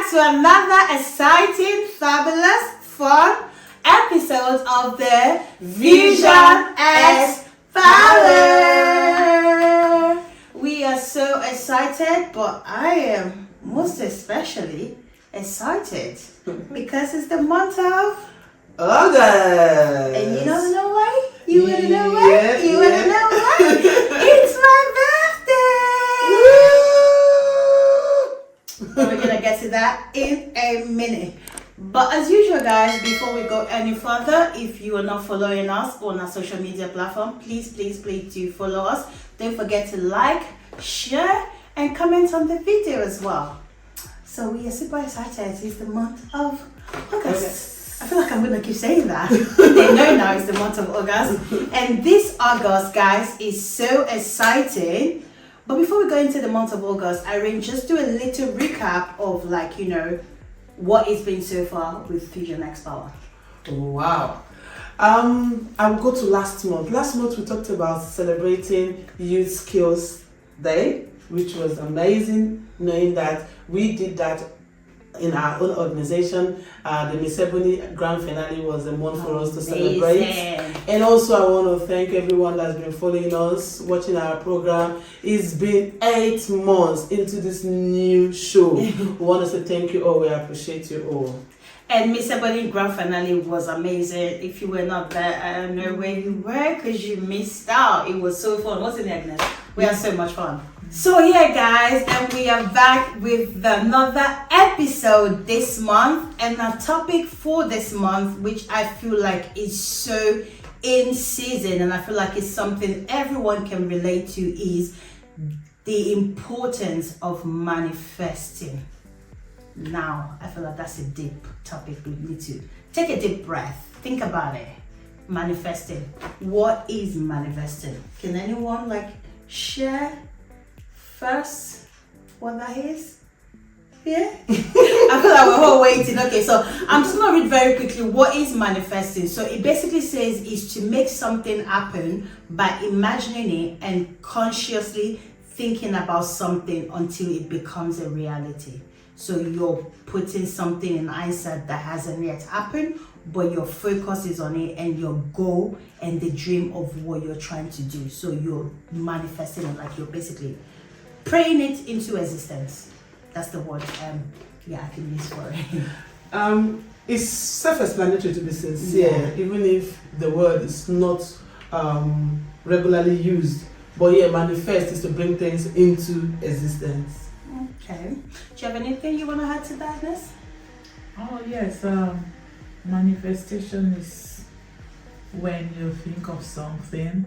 back to another exciting, fabulous, fun episode of the FusionXPower. We are so excited, but I am most especially excited because it's the month of August. And you don't know why? You want to know why? You want to know why? It's my birthday! We're going to get to that in a minute. But as usual, guys, before we go any further, if you are not following us on our social media platform, please do follow us. Don't forget to like, share, and comment on the video as well. So we are super excited. It's the month of August. I feel like I'm going to keep saying that. They know now it's the month of August. And this August, guys, is so exciting. But before we go into the month of August, Irene, just do a little recap of what it's been so far with FusionXPower. Wow. I'll go to last month. Last month we talked about celebrating Youth Skills Day, which was amazing, knowing that we did that in our own organization. The Miss Ebony Grand Finale was a month for us to celebrate. And also I want to thank everyone that's been following us, watching our program. It's been 8 months into this new show. We want to say thank you all. We appreciate you all. And Miss Ebony Grand Finale was amazing. If you were not there, I don't know where you were because you missed out. It was so fun, wasn't it, Agnes? We had so much fun. So yeah, guys, and we are back with another episode this month, and our topic for this month, which I feel like is so in season, and I feel like it's something everyone can relate to, is the importance of manifesting. Now, I feel like that's a deep topic. We need to take a deep breath, think about it. Manifesting. What is manifesting? Can anyone share first what that is? Yeah? I feel like we're all waiting. Okay, so I'm just going to read very quickly what is manifesting. So it basically says is to make something happen by imagining it and consciously thinking about something until it becomes a reality. So you're putting something in eyesight that hasn't yet happened, but your focus is on it and your goal and the dream of what you're trying to do. So you're manifesting it, like you're basically praying it into existence. That's the word I can use for it. It's self-explanatory, to be sincere, even if the word is not regularly used. But manifest is to bring things into existence. Okay. Do you have anything you want to add to that, Agnes? Oh yes, manifestation is when you think of something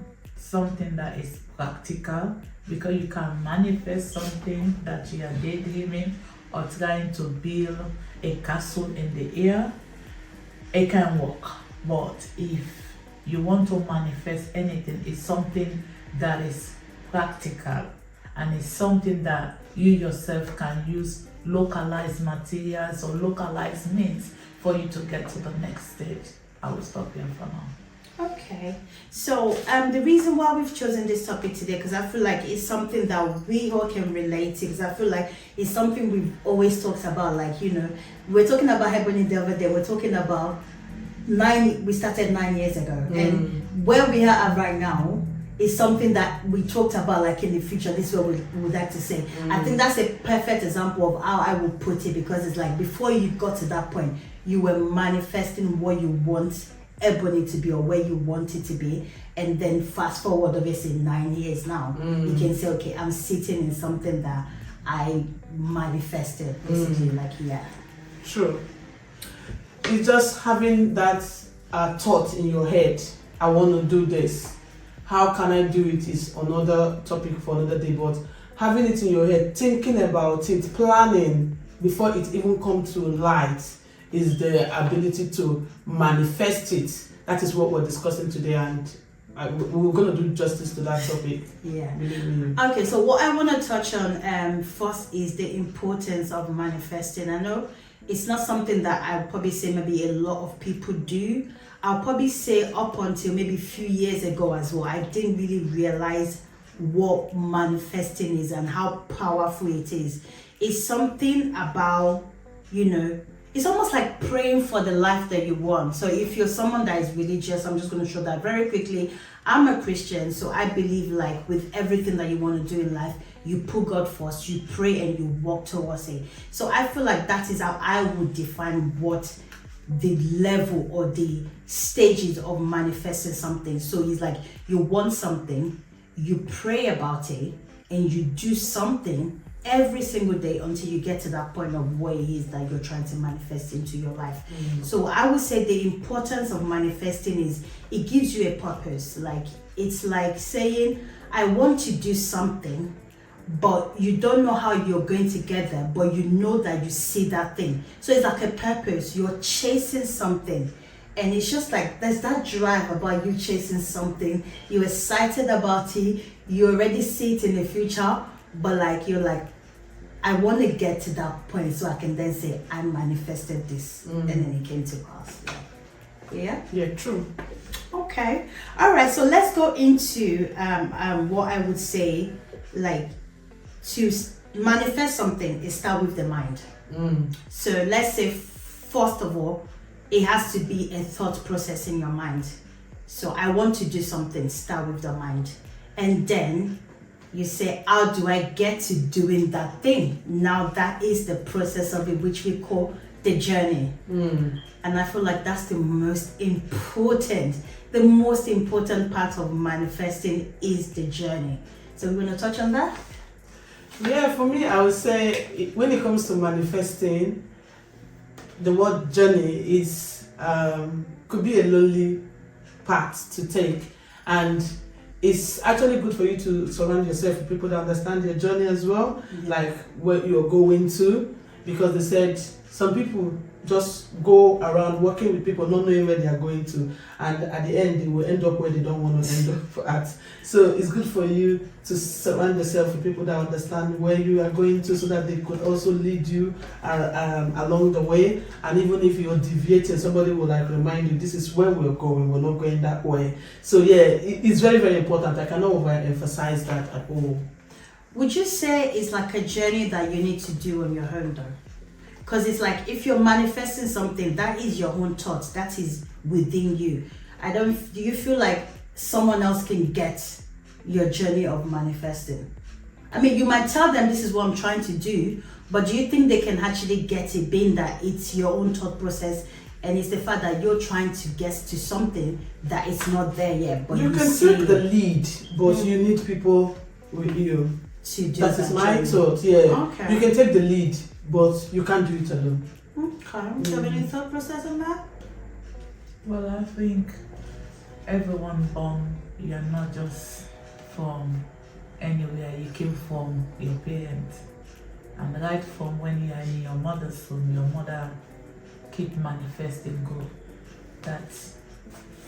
that is practical, because you can manifest something that you are daydreaming or trying to build a castle in the air. It can work, but if you want to manifest anything, it's something that is practical and it's something that you yourself can use localized materials or localized means for you to get to the next stage. I will stop here for now. Okay, so the reason why we've chosen this topic today, because I feel like it's something that we all can relate to, because I feel like it's something we've always talked about. We're talking about Ebony the other day, we're talking about we started 9 years ago, and where we are at right now is something that we talked about in the future. This is what we would like to say. I think that's a perfect example of how I would put it, because it's before you got to that point, you were manifesting what you want Ebony to be or where you want it to be, and then fast forward obviously 9 years now, you can say, okay, I'm sitting in something that I manifested basically. True. It's just having that thought in your head, I want to do this. How can I do it is another topic for another day, but having it in your head, thinking about it, planning before it even comes to light is the ability to manifest it. That is what we're discussing today, and we're going to do justice to that topic. Yeah. Okay, so what I want to touch on first is the importance of manifesting. I know it's not something that I'll probably say maybe a lot of people do. I'll probably say up until maybe a few years ago as well, I didn't really realize what manifesting is and how powerful it is. It's something about it's almost like praying for the life that you want. So if you're someone that is religious, I'm just going to show that very quickly. I'm a Christian, so I believe like with everything that you want to do in life, you put God first, you pray and you walk towards it. So I feel like that is how I would define what the level or the stages of manifesting something. So it's like you want something, you pray about it, and you do something every single day until you get to that point of what it is that you're trying to manifest into your life. So I would say the importance of manifesting is it gives you a purpose. Like it's like saying, I want to do something, but you don't know how you're going to get there, but you know that you see that thing. So it's like a purpose. You're chasing something. And it's just like there's that drive about you chasing something. You're excited about it. You already see it in the future, but like you're like, I want to get to that point so I can then say I manifested this, and then it came to pass. Yeah, true. Okay. All right. So let's go into what I would say, like to manifest something. Is start with the mind. So let's say first of all, it has to be a thought process in your mind. So I want to do something. Start with the mind, and then you say, how do I get to doing that thing? Now that is the process of it, which we call the journey. And I feel like that's the most important part of manifesting is the journey. So we're going to touch on that? Yeah, for me, I would say when it comes to manifesting, the word journey is could be a lonely path to take, and it's actually good for you to surround yourself with people that understand your journey as well, like where you're going to, because they said some people just go around working with people not knowing where they are going to, and at the end they will end up where they don't want to end up at. So it's good for you to surround yourself with people that understand where you are going to, so that they could also lead you along the way. And even if you're deviating, somebody will like remind you, this is where we're going, we're not going that way. So yeah, it's very, very important. I cannot overemphasize that at all. Would you say it's like a journey that you need to do on your own though? Because it's like if you're manifesting something, that is your own thoughts, that is within you. Do you feel like someone else can get your journey of manifesting? I mean, you might tell them this is what I'm trying to do, but do you think they can actually get it, being that it's your own thought process and it's the fact that you're trying to get to something that is not there yet? But you can take the lead, but you need people with you to do that. That is my thought. Yeah, okay. You can take the lead, but you can't do it alone. Okay. Do you have any thought process on that? Well, I think everyone born, you're not just from anywhere, you came from your parents. And right from when you are in your mother's womb, your mother keep manifesting God, that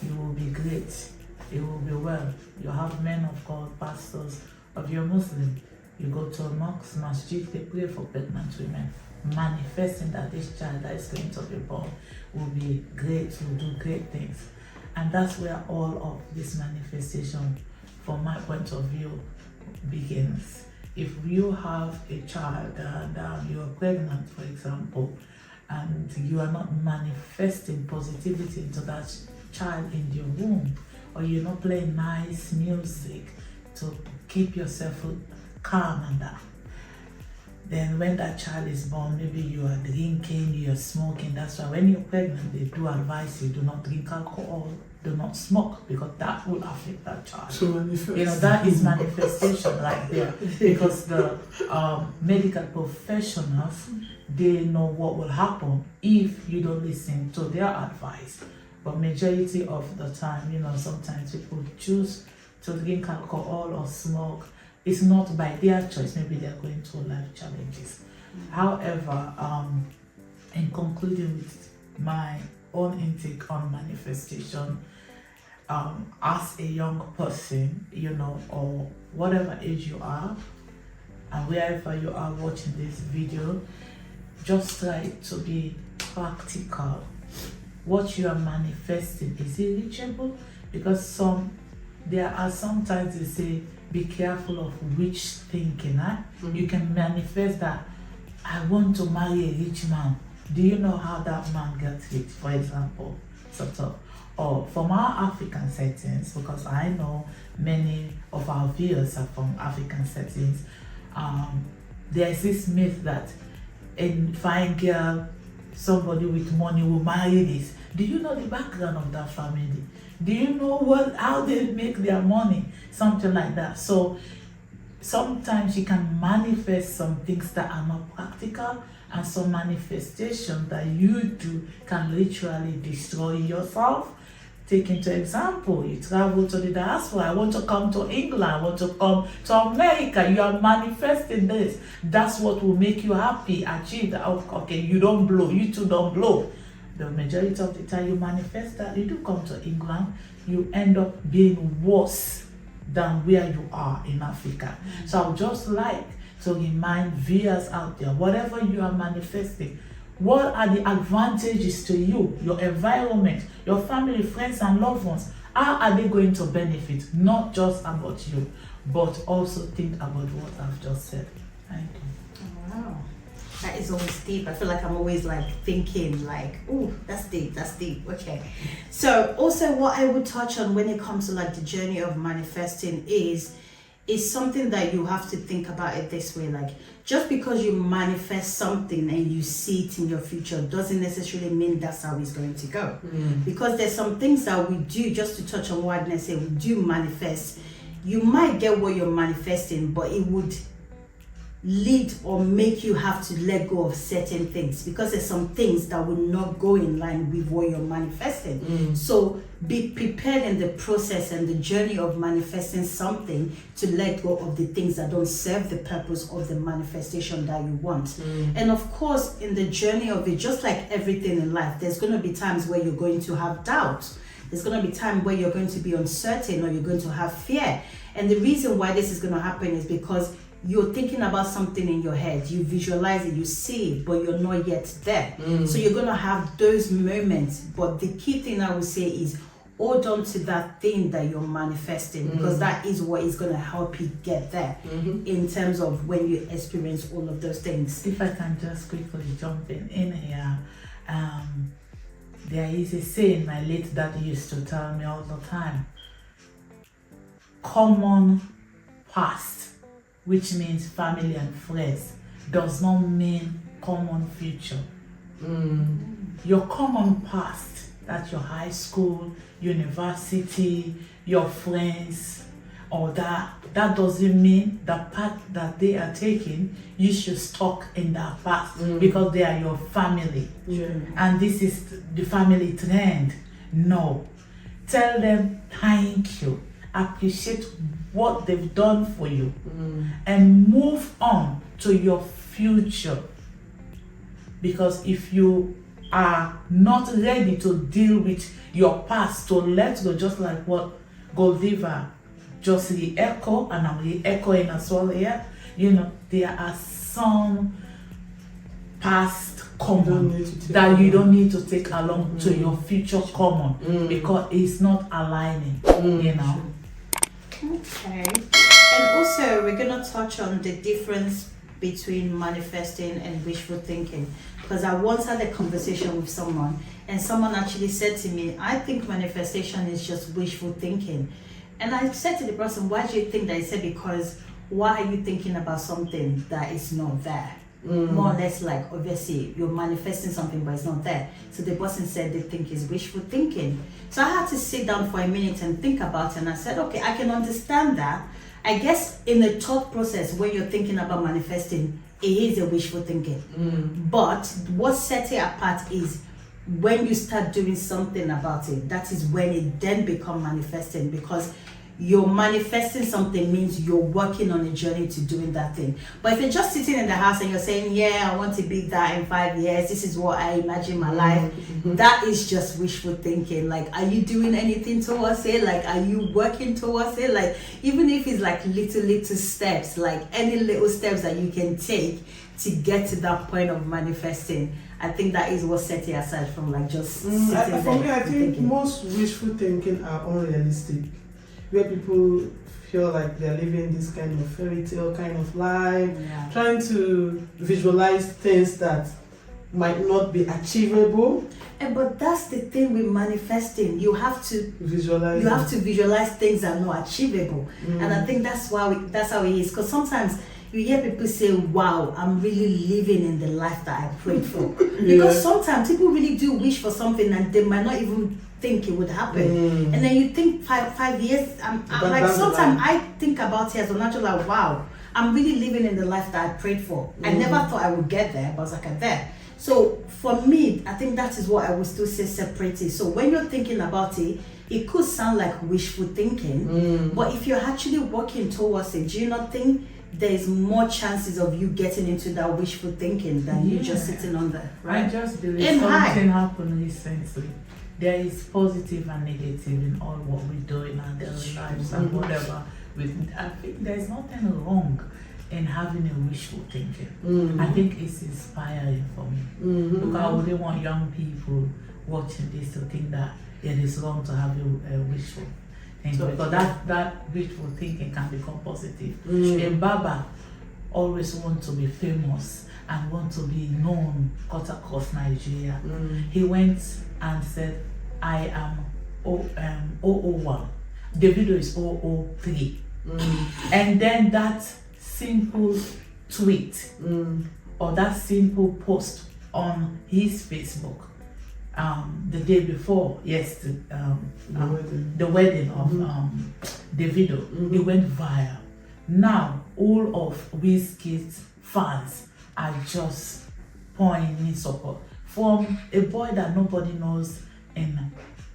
you will be great, you will be well. You have men of God, pastors of your Muslim. You go to a mosque, masjid, they pray for pregnant women, manifesting that this child that is going to be born will be great, will do great things. And that's where all of this manifestation, from my point of view, begins. If you have a child and you are pregnant, for example, and you are not manifesting positivity into that child in your womb, or you're not playing nice music to keep yourself calm and that, then when that child is born, maybe you are drinking, you're smoking. That's why when you're pregnant, they do advise you, do not drink alcohol, do not smoke, because that will affect that child. So manifest. You know, that is manifestation right there, because the medical professionals, they know what will happen if you don't listen to their advice. But majority of the time, you know, sometimes people choose to drink alcohol or smoke. It's not by their choice. Maybe they're going through life challenges. However, in concluding with my own intake on manifestation, as a young person, you know, or whatever age you are, and wherever you are watching this video, just try to be practical. What you are manifesting, is it reachable? Because there are sometimes they say, be careful of rich thinking. You can manifest that I want to marry a rich man, Do you know how that man gets it, for example? Sort of. Or from our African settings, because I know many of our viewers are from African settings, there's this myth that a fine girl, somebody with money will marry this. Do you know the background of that family? Do you know how they make their money? Something like that. So sometimes you can manifest some things that are not practical, and some manifestation that you do can literally destroy yourself. Take into example, you travel to the diaspora, I want to come to England, I want to come to America, you are manifesting this. That's what will make you happy, achieve that. Okay, you don't blow, you too don't blow. The majority of the time you manifest that, you do come to England, you end up being worse than where you are in Africa. So I would just like to remind viewers out there, whatever you are manifesting, what are the advantages to you, your environment, your family, friends, and loved ones? How are they going to benefit? Not just about you, but also think about what I've just said. Thank you. Wow. That is always deep. I feel like I'm always like thinking like, ooh, that's deep, okay. So also what I would touch on when it comes to like the journey of manifesting is something that you have to think about it this way. Like, just because you manifest something and you see it in your future doesn't necessarily mean that's how it's going to go. Because there's some things that we do, just to touch on what Agnes said, we do manifest. You might get what you're manifesting, but it would lead or make you have to let go of certain things, because there's some things that will not go in line with what you're manifesting. So be prepared in the process and the journey of manifesting something to let go of the things that don't serve the purpose of the manifestation that you want. And of course, in the journey of it, just like everything in life, there's going to be times where you're going to have doubt. There's going to be time where you're going to be uncertain, or you're going to have fear. And the reason why this is going to happen is because you're thinking about something in your head, you visualize it, you see it, but you're not yet there. So you're going to have those moments. But the key thing I would say is hold on to that thing that you're manifesting, because that is what is going to help you get there in terms of when you experience all of those things. If I can just quickly jump in here, there is a saying my late dad used to tell me all the time: common past, which means family and friends, does not mean common future. Your common past, that's your high school, university, your friends, or that doesn't mean the path that they are taking, you should stuck in that path, because they are your family. And this is the family trend. No. Tell them thank you. Appreciate what they've done for you, and move on to your future. Because if you are not ready to deal with your past, to let go, just like what Goldiva just re-echo, and I'm re-echoing as well here, there are some past common that you don't need to take along to your future common, because it's not aligning, Okay. And also we're going to touch on the difference between manifesting and wishful thinking, because I once had a conversation with someone, and someone actually said to me, I think manifestation is just wishful thinking. And I said to the person, why do you think that? He said, because why are you thinking about something that is not there? More or less, like, obviously you're manifesting something but it's not there. So the person said they think it's wishful thinking. So I had to sit down for a minute and think about it, and I said, okay, I can understand that. I guess in the thought process, when you're thinking about manifesting, it is a wishful thinking. But what sets it apart is when you start doing something about it. That is when it then becomes manifesting, because you're manifesting something means you're working on a journey to doing that thing. But if you're just sitting in the house and you're saying, yeah, I want to be that in 5 years, this is what I imagine my life, that is just wishful thinking. Like, are you doing anything towards it? Like, are you working towards it? Like, even if it's like little steps, like any little steps that you can take to get to that point of manifesting, I think that is what sets it aside from like just sitting there. For me, I think thinking. most wishful thinking are unrealistic, where people feel like they're living this kind of fairy tale kind of life, trying to visualize things that might not be achievable. But that's the thing with manifesting. You have to visualize things that are not achievable, and I think that's how it is. Because sometimes you hear people say, "Wow, I'm really living in the life that I prayed for." Because sometimes people really do wish for something and they might not even think it would happen, and then you think 5 years. Like sometimes I think about it as a natural, like, wow, I'm really living in the life that I prayed for. I never thought I would get there, but I was like, I'm there. So for me, I think that is what I would still say separated. So when you're thinking about it, it could sound like wishful thinking, but if you're actually working towards it, do you not think there's more chances of you getting into that wishful thinking than you just sitting on there? Right? I just believe something happened recently. There is positive and negative in all what we do in our daily lives and whatever. I think there's nothing wrong in having a wishful thinking. I think it's inspiring for me. Because I wouldn't want young people watching this to think that it is wrong to have a wishful thinking. Because that wishful thinking can become positive. A barber always wants to be famous and want to be known cut across Nigeria. He went and said, I am 001. The video is 003. And then that simple tweet or that simple post on his Facebook the day before the wedding of Davido, it went viral. Now all of Wizkid's fans are just pouring in support from a boy that nobody knows in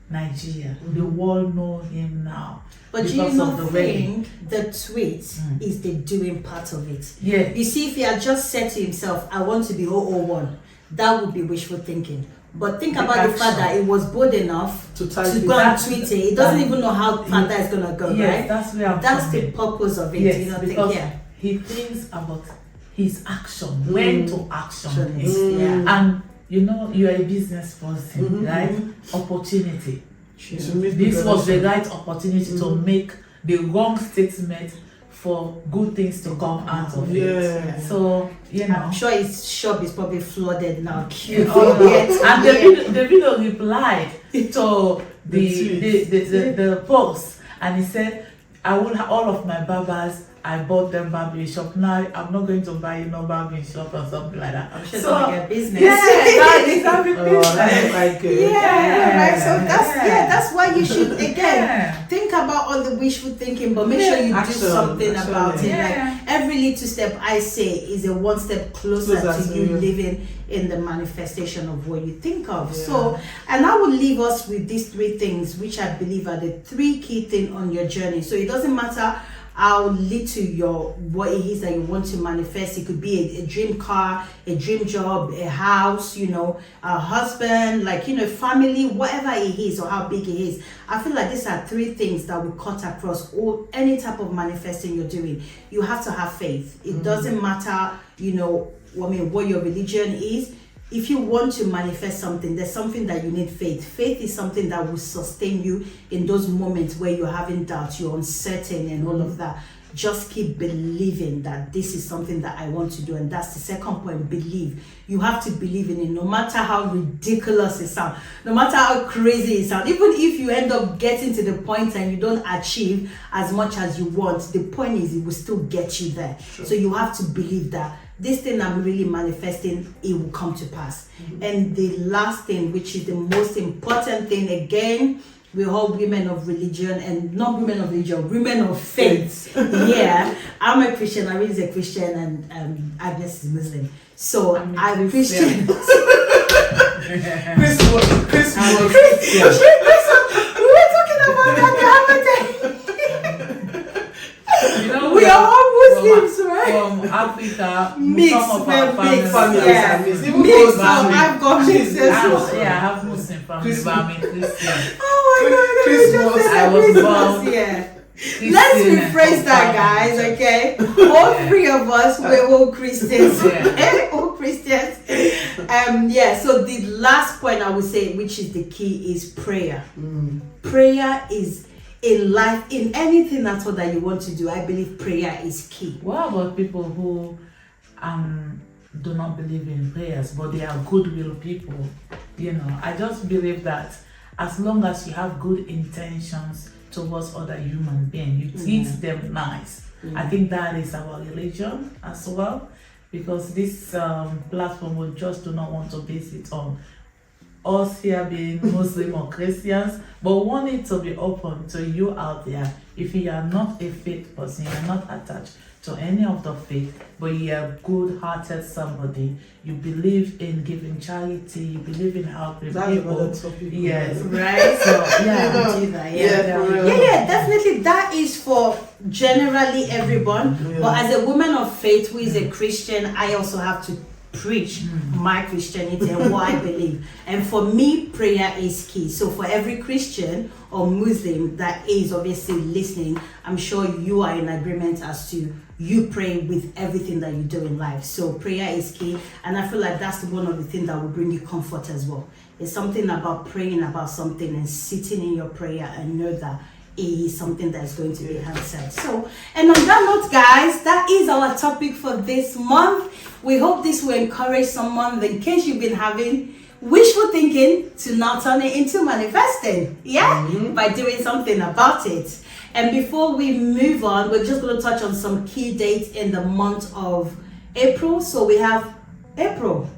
Nigeria. The world know him now. But do you not think the tweet is the doing part of it? Yeah. You see, if he had just said to himself, I want to be 001, that would be wishful thinking. But think about the fact that it was bold enough to go and tweet it. He doesn't even know how far that is going to go, right? That's the purpose of it. Yes, you know, because he thinks about his action, when to action is. And you know, you're a business person, right? Opportunity. This was the right opportunity to make the wrong statement for good things to come out of it. So, you know. I'm sure his shop is probably flooded now. And the video replied to the post, and he said, I will have all of my barbers, I bought them barbering shop. Now I'm not going to buy no barbering shop or something like that. I'm sure it's like a business. He's having business. That's quite good. Right. So that's why you should again think about all the wishful thinking, but make sure you do something about it. Like every little step I say is a one step closer to you living in the manifestation of what you think of. So, and I will leave us with these 3 things, which I believe are the 3 key things on your journey. So it doesn't matter how little what it is that you want to manifest. It could be a dream car, a dream job, a house, you know, a husband, like, you know, family, whatever it is or how big it is. I feel like these are 3 things that will cut across any type of manifesting you're doing. You have to have faith. It doesn't matter, you know, what your religion is. If you want to manifest something, there's something that you need faith. Faith is something that will sustain you in those moments where you're having doubt, you're uncertain and all of that. Just keep believing that this is something that I want to do. And that's the second point, believe. You have to believe in it, no matter how ridiculous it sounds, no matter how crazy it sounds. Even if you end up getting to the point and you don't achieve as much as you want, the point is it will still get you there. So you have to believe that this thing I'm really manifesting, it will come to pass. And the last thing, which is the most important thing, again, we're all women of religion, and not women of religion, women of faith. I'm a Christian, Irene is a Christian, and Agnes is Muslim. So I'm Christian. Christmas. We were talking about that the other day. You know, we are all Muslims, right? From Africa, mixed, some of our families. I've got mixed as well. I have Muslim family, but I'm a Christian. Oh my God, I was born. Let's rephrase that, guys, okay? All 3 of us, we're all Christians. All Christians. So the last point I would say, which is the key, is prayer. Prayer is in life, in anything at all that you want to do. I believe prayer is key. What about people who do not believe in prayers, but they are goodwill people. I just believe that as long as you have good intentions towards other human beings, you teach them nice. I think that is our religion as well, because this platform will just do not want to base it on us here being Muslim or Christians, but want it to be open to you out there. If you are not a faith person, you are not attached to any of the faith, but you are good-hearted somebody, you believe in giving charity, you believe in helping people. Yes, right. So definitely. That is for generally everyone. Yeah. But as a woman of faith who is a Christian, I also have to preach my Christianity and what I believe. And for me, prayer is key. So for every Christian or Muslim that is obviously listening, I'm sure you are in agreement as to you pray with everything that you do in life. So prayer is key, and I feel like that's one of the things that will bring you comfort as well. It's something about praying about something and sitting in your prayer and know that it is something that is going to be answered. So, and on that note, guys, that is our topic for this month. We hope this will encourage someone in case you've been having wishful thinking to now turn it into manifesting, by doing something about it. And before we move on, we're just going to touch on some key dates in the month of April. So we have April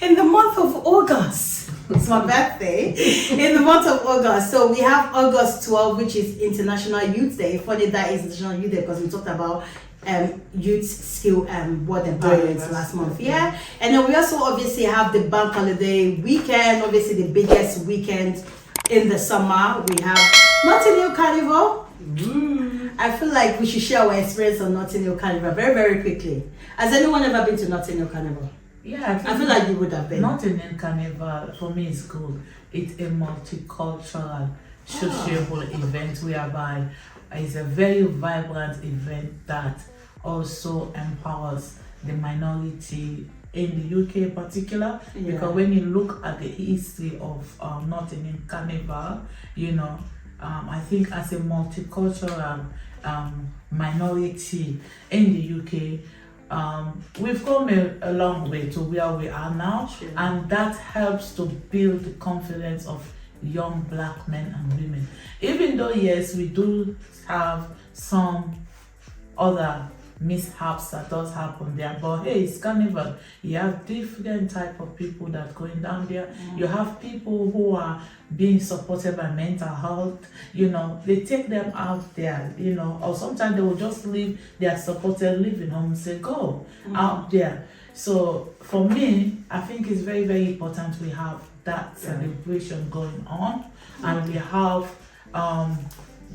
in the month of August. It's my birthday. In the month of August. So we have August 12, which is International Youth Day. Funny that is International Youth Day because we talked about youth skill and word empowerment last month. And then we also obviously have the bank holiday weekend, obviously the biggest weekend in the summer. We have Notting Hill Carnival. I feel like we should share our experience on Notting Hill Carnival very, very quickly. Has anyone ever been to Notting Hill Carnival? Yeah, I feel like you would have been. Notting Hill Carnival for me is good. It's a multicultural, sociable event whereby it's a very vibrant event that also empowers the minority in the UK in particular, because when you look at the history of Notting Hill Carnival, I think as a multicultural minority in the UK, we've come a long way to where we are now, and that helps to build the confidence of young black men and women. Even though, yes, we do have some other mishaps that does happen there, but hey, it's carnival. You have different type of people that going down there. You have people who are being supported by mental health, they take them out there, or sometimes they will just leave their supported living home and say, go out there. So for me, I think it's very, very important we have that celebration going on, and we have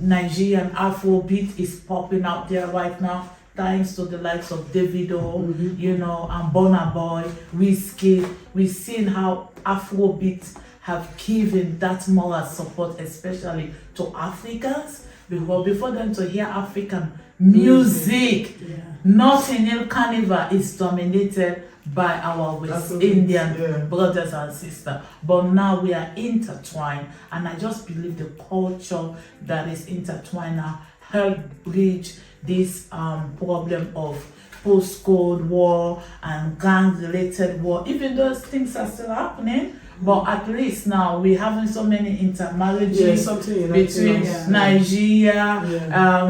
Nigerian Afrobeat is popping out there right now, thanks to the likes of Davido, and Burna Boy, Whiskey. We've seen how Afrobeat have given that moral support, especially to Africans, because before them to hear African music, Notting Hill Carnival is dominated by our West Indian brothers and sisters. But now we are intertwined, and I just believe the culture that is intertwined now help bridge this problem of post-Cold War and gang-related war. Even though things are still happening, but at least now we're having so many intermarriages between Nigeria,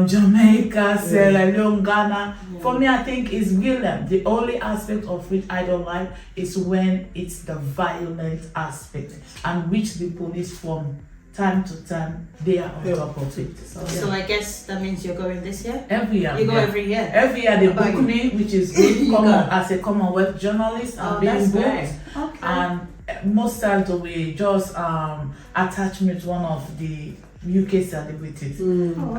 Jamaica, Sierra Leone, Ghana. For me, I think it's brilliant. The only aspect of which I don't like is when it's the violent aspect, and which the police from time to time they are on top of it. So I guess that means you're going this year? Every year. You go every year? Every year they book me, which is good as a Commonwealth journalist. I'm being booked. And most times we just attach me to one of the UK celebrities.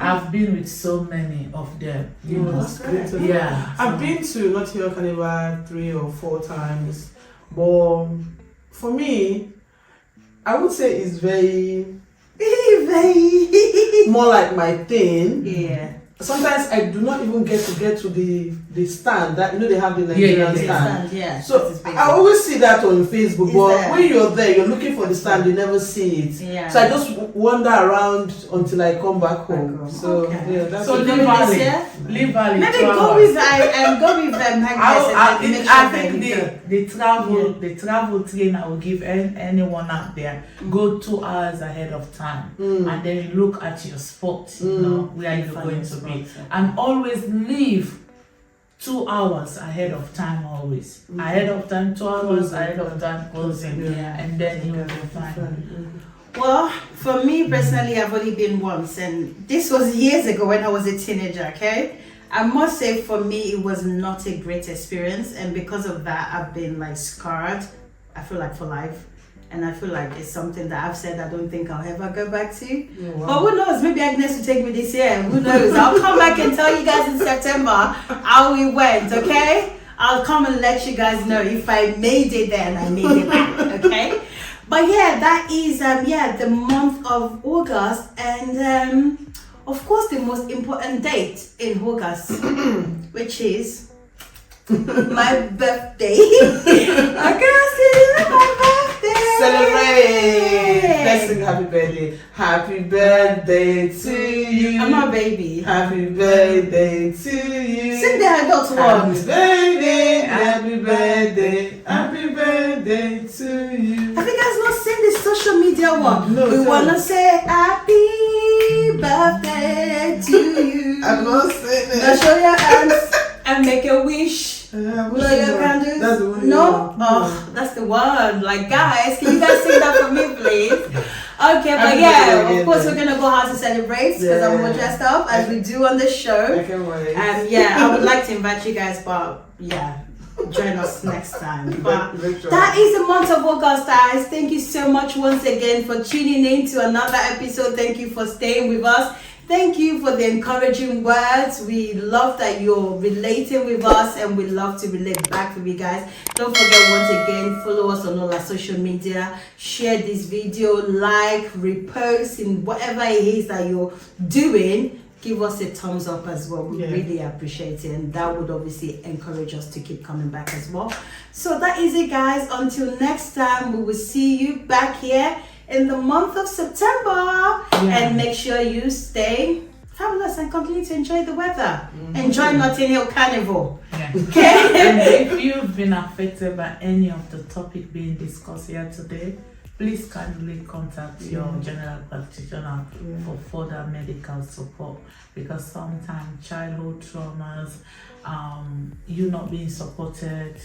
I've been with so many of them. That's great. I've been to Notting Hill Carnival 3 or 4 times, but for me, I would say it's very more like my thing. Sometimes I do not even get to the stand that they have the Nigerian stand. So I always see that on Facebook, but when you're there, you're looking for the stand, you never see it. So I just wander around until I come back home. So so Leave her Maybe 2 go hours. with Agnes. I think the travel train I will give anyone out there, go 2 hours ahead of time, and then you look at your spot, you know, where you're going to be, and always leave 2 hours ahead of time, always ahead of time, 2 hours ahead of time closing, and then you will be fine. Well, for me personally, I've only been once, and this was years ago when I was a teenager, okay? I must say, for me, it was not a great experience, and because of that, I've been like scarred, I feel like, for life. And I feel like it's something that I've said I don't think I'll ever go back to. But who knows, maybe Agnes will take me this year, who knows? I'll come back and tell you guys in September how we went, okay? I'll come and let you guys know if I made it there and I made it back, okay? But yeah, that is the month of August, and of course the most important date in August, which is my birthday. August is my birthday. Celebrate! Let's sing happy birthday. Happy birthday to you. I'm a baby. Happy birthday to you. Sing the adult one. Happy birthday, happy birthday, happy birthday to you. Have you guys not seen the social media one? No, we tell wanna me. say happy birthday to you. I'm not saying it. Now show your hands and make a wish. Blow Blow your candles. That's the one. No? Oh, that's the one. Like, guys, can you guys sing that for me, please? Okay, but yeah, of course we're gonna go out to celebrate because I'm all dressed up as we do on the show. I can't wait. Yeah, I would like to invite you guys, but yeah, join us next time. But that is the month of August, guys. Thank you so much once again for tuning in to another episode. Thank you for staying with us. Thank you for the encouraging words. We love that you're relating with us, and we love to relate back with you guys. Don't forget, once again, follow us on all our social media. Share this video, like, repost, in whatever it is that you're doing. Give us a thumbs up as well. We really appreciate it, and that would obviously encourage us to keep coming back as well. So that is it, guys. Until next time, we will see you back here in the month of September. And make sure you stay fabulous and continue to enjoy the weather. Enjoy Notting Hill Carnival. Okay. And if you've been affected by any of the topic being discussed here today, please kindly contact your general practitioner for further medical support, because sometimes childhood traumas, you not being supported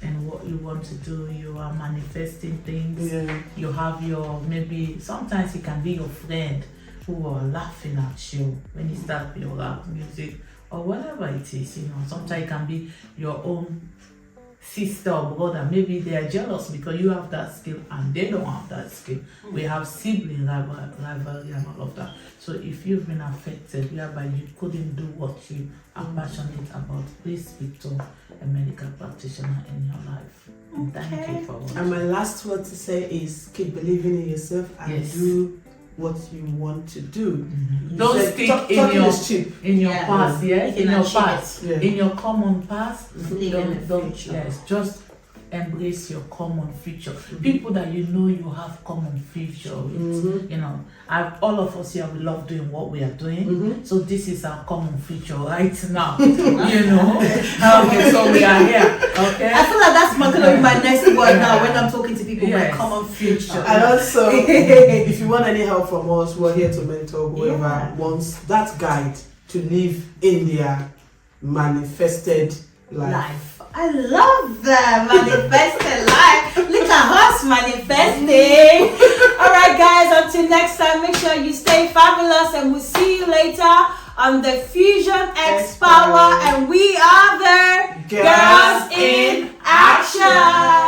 in what you want to do, you are manifesting things, you have your, maybe sometimes it can be your friend who are laughing at you when you start your rap music or whatever it is, you know. Sometimes it can be your own sister or brother, maybe they are jealous because you have that skill and they don't have that skill. We have sibling rivalry and all of that. So if you've been affected whereby you couldn't do what you are passionate about, please speak to a medical practitioner in your life. And thank you for watching. And my last word to say is keep believing in yourself and do what you want to do. Don't stick in your past, in your past, in your common past. Don't just embrace your common future. People that you know you have common future with, you know. All of us here, we love doing what we are doing. So this is our common future right now. You know. Okay, so we are here. Okay. I feel like that's gonna be my next word now when I'm talking to people. My common future. And also, if you want any help from us, we're here to mentor whoever wants that guide to live in their manifested life. I love that, manifested life. Look at us manifesting. All right, guys, until next time, make sure you stay fabulous, and we'll see you later on the FusionXPower, and we are the Girls in Action.